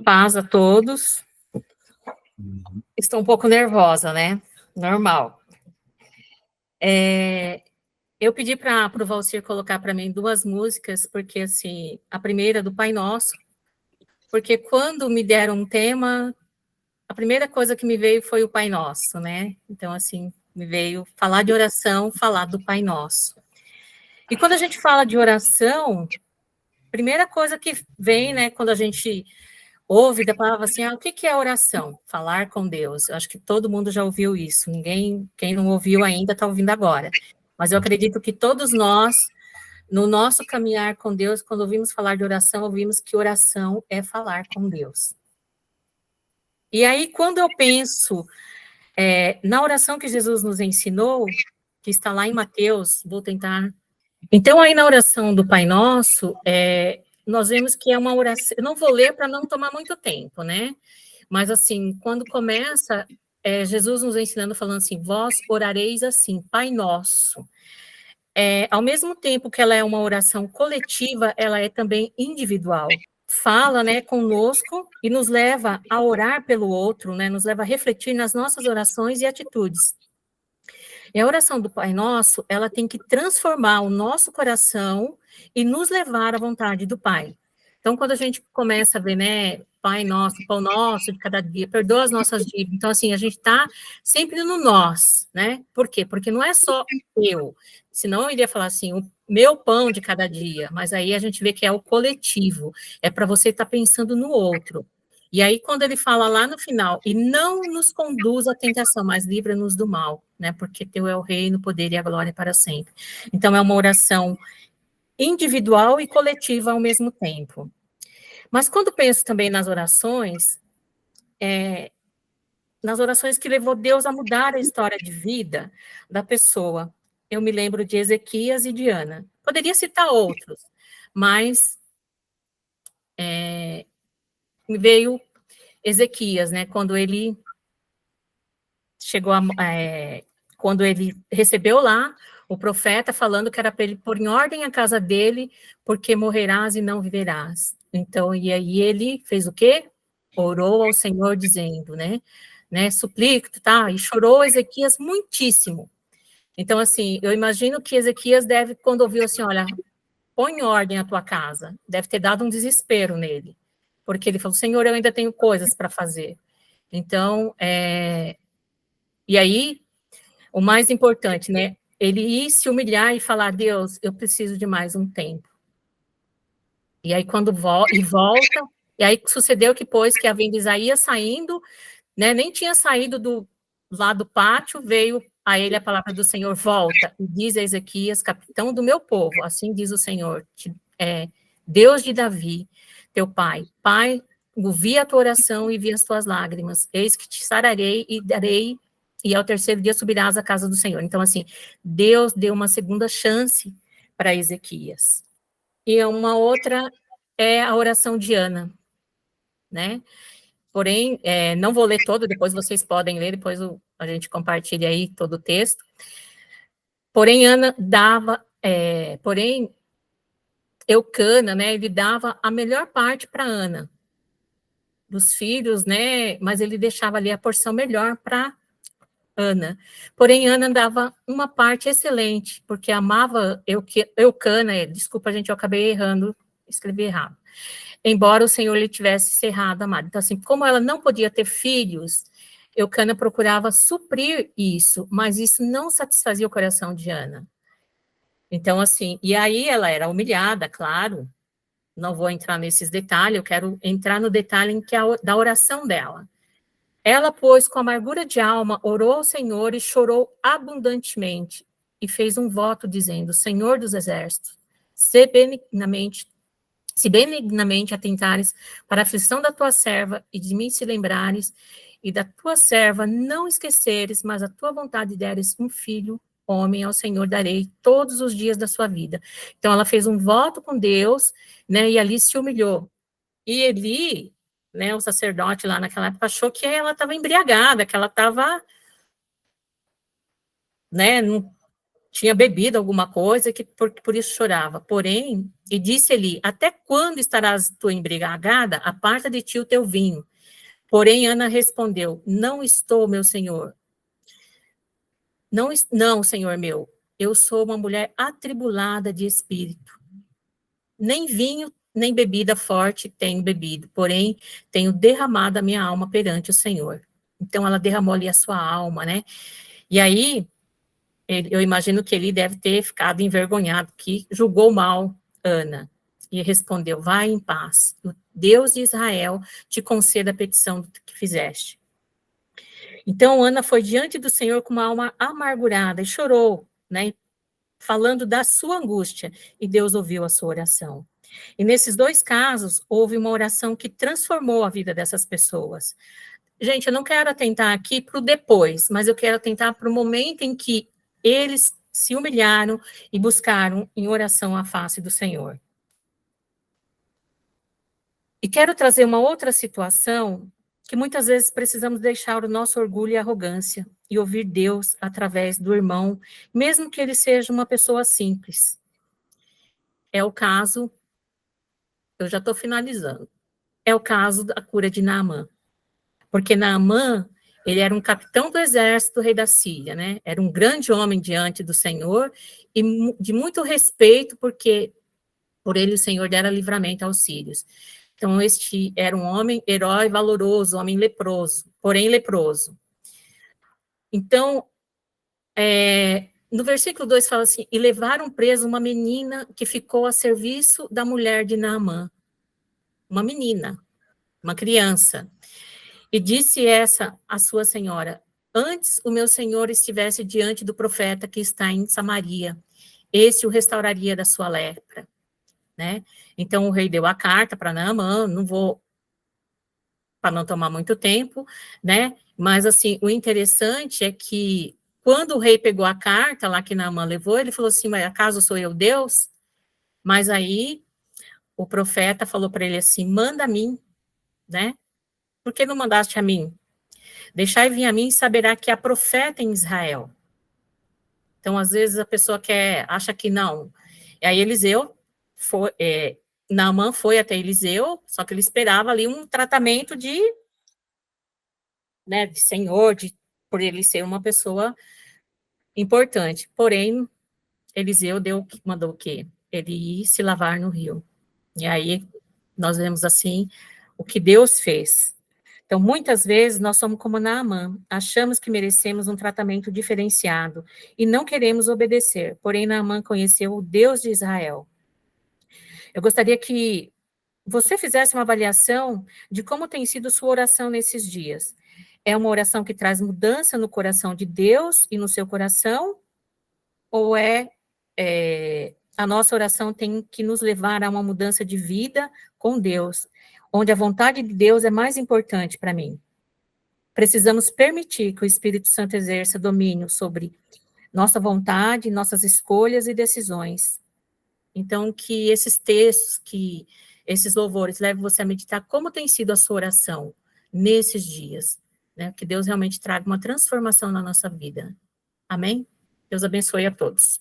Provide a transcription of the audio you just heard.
Paz a todos. Uhum. Estou um pouco nervosa, né? Normal. Eu pedi para o Valcir colocar para mim duas músicas, porque, assim, a primeira do Pai Nosso, porque quando me deram um tema, a primeira coisa que me veio foi o Pai Nosso, né? Então, assim, me veio falar de oração, falar do Pai Nosso. E quando a gente fala de oração, a primeira coisa que vem, né, quando a gente ouve da palavra assim, o que é oração? Falar com Deus. Eu acho que todo mundo já ouviu isso. Ninguém, quem não ouviu ainda, está ouvindo agora. Mas eu acredito que todos nós, no nosso caminhar com Deus, quando ouvimos falar de oração, ouvimos que oração é falar com Deus. E aí, quando eu penso na oração que Jesus nos ensinou, que está lá em Mateus, vou tentar. Então, aí na oração do Pai Nosso, nós vemos que é uma oração. Eu não vou ler para não tomar muito tempo, né? Mas, assim, quando começa, Jesus nos ensinando, falando assim, vós orareis assim, Pai Nosso. Ao mesmo tempo que ela é uma oração coletiva, ela é também individual. Fala, né, conosco e nos leva a orar pelo outro, né, nos leva a refletir nas nossas orações e atitudes. E a oração do Pai Nosso, ela tem que transformar o nosso coração e nos levar à vontade do Pai. Então, quando a gente começa a ver, né, Pai Nosso, Pão Nosso de cada dia, perdoa as nossas dívidas. Então, assim, a gente está sempre no nós, né? Por quê? Porque não é só eu, senão eu iria falar assim, o meu pão de cada dia, mas aí a gente vê que é o coletivo, é para você estar pensando no outro. E aí, quando ele fala lá no final, e não nos conduz à tentação, mas livra-nos do mal, né? Porque teu é o reino, o poder e a glória para sempre. Então, é uma oração individual e coletiva ao mesmo tempo. Mas quando penso também nas orações que levou Deus a mudar a história de vida da pessoa, eu me lembro de Ezequias e de Ana. Poderia citar outros, mas me veio Ezequias, né? Quando ele chegou quando ele recebeu lá o profeta falando que era para ele pôr em ordem a casa dele, porque morrerás e não viverás. Então, e aí ele fez o quê? Orou ao Senhor dizendo, né, suplica, tá? E chorou Ezequias muitíssimo. Então, assim, eu imagino que Ezequias deve, quando ouviu assim, olha, põe em ordem a tua casa, deve ter dado um desespero nele, porque ele falou, Senhor, eu ainda tenho coisas para fazer. Então, e aí, o mais importante, né? Ele ir se humilhar e falar, Deus, eu preciso de mais um tempo. E aí, quando volta, e aí sucedeu que, pois, que a venda Isaías saindo, né, nem tinha saído lá do pátio, veio a ele a palavra do Senhor, volta, e diz a Ezequias, capitão do meu povo, assim diz o Senhor, Deus de Davi, teu pai, ouvi a tua oração e vi as tuas lágrimas, eis que te sararei e darei, e ao terceiro dia subirás à casa do Senhor. Então, assim, Deus deu uma segunda chance para Ezequias. E uma outra é a oração de Ana, né? Porém, não vou ler todo, depois vocês podem ler, depois a gente compartilha aí todo o texto. Porém, Eucana, né, ele dava a melhor parte para Ana, dos filhos, né, mas ele deixava ali a porção melhor para Ana. Porém, Ana dava uma parte excelente, porque amava Eucana, desculpa, gente, eu acabei errando, escrevi errado. Embora o Senhor lhe tivesse cerrado a amada. Então, assim, como ela não podia ter filhos, Eucana procurava suprir isso, mas isso não satisfazia o coração de Ana. Então, assim, e aí ela era humilhada, claro, não vou entrar nesses detalhes, eu quero entrar no detalhe da oração dela. Ela, pois, com amargura de alma, orou ao Senhor e chorou abundantemente, e fez um voto dizendo, Senhor dos exércitos, se benignamente atentares para a aflição da tua serva e de mim se lembrares, e da tua serva não esqueceres, mas a tua vontade deres um filho, homem, ao Senhor darei todos os dias da sua vida. Então, ela fez um voto com Deus, né, e ali se humilhou. E Eli, né, o sacerdote lá naquela época, achou que ela estava embriagada, que ela estava, né, tinha bebido alguma coisa que por isso chorava. Porém, e disse Eli, até quando estarás tu embriagada? Aparta de ti o teu vinho. Porém, Ana respondeu, não estou, meu senhor. Não, senhor meu, eu sou uma mulher atribulada de espírito. Nem vinho, nem bebida forte tenho bebido, porém, tenho derramado a minha alma perante o Senhor. Então, ela derramou ali a sua alma, né? E aí, eu imagino que ele deve ter ficado envergonhado, que julgou mal Ana. E respondeu, vai em paz, o Deus de Israel te conceda a petição que fizeste. Então, Ana foi diante do Senhor com uma alma amargurada e chorou, né? Falando da sua angústia, e Deus ouviu a sua oração. E nesses dois casos, houve uma oração que transformou a vida dessas pessoas. Gente, eu não quero atentar aqui para o depois, mas eu quero atentar para o momento em que eles se humilharam e buscaram em oração a face do Senhor. E quero trazer uma outra situação que muitas vezes precisamos deixar o nosso orgulho e arrogância e ouvir Deus através do irmão, mesmo que ele seja uma pessoa simples. É o caso, eu já estou finalizando, é o caso da cura de Naamã. Porque Naamã, ele era um capitão do exército do rei da Síria, né? Era um grande homem diante do Senhor e de muito respeito, porque por ele o Senhor dera livramento aos sírios. Então, este era um homem herói valoroso, homem leproso, porém leproso. Então, no versículo 2 fala assim, e levaram preso uma menina que ficou a serviço da mulher de Naamã. Uma menina, uma criança. E disse essa a sua senhora, antes o meu senhor estivesse diante do profeta que está em Samaria, esse o restauraria da sua lepra, né? Então o rei deu a carta para Naamã, não vou, para não tomar muito tempo, né? Mas assim, o interessante é que quando o rei pegou a carta lá que Naamã levou, ele falou assim, mas acaso sou eu Deus? Mas aí o profeta falou para ele assim, manda a mim, né? Por que não mandaste a mim? Deixai vir a mim e saberá que há profeta em Israel. Então, às vezes, a pessoa acha que não. E aí, Naamã foi até Eliseu, só que ele esperava ali um tratamento de senhor, por ele ser uma pessoa importante. Porém, Eliseu mandou o quê? Ele ir se lavar no rio. E aí, nós vemos assim, o que Deus fez. Então, muitas vezes, nós somos como Naamã, achamos que merecemos um tratamento diferenciado e não queremos obedecer, porém, Naamã conheceu o Deus de Israel. Eu gostaria que você fizesse uma avaliação de como tem sido sua oração nesses dias. É uma oração que traz mudança no coração de Deus e no seu coração? Ou a nossa oração tem que nos levar a uma mudança de vida com Deus, onde a vontade de Deus é mais importante para mim? Precisamos permitir que o Espírito Santo exerça domínio sobre nossa vontade, nossas escolhas e decisões. Então, que esses textos, que esses louvores levem você a meditar como tem sido a sua oração nesses dias, né? Que Deus realmente traga uma transformação na nossa vida. Amém? Deus abençoe a todos.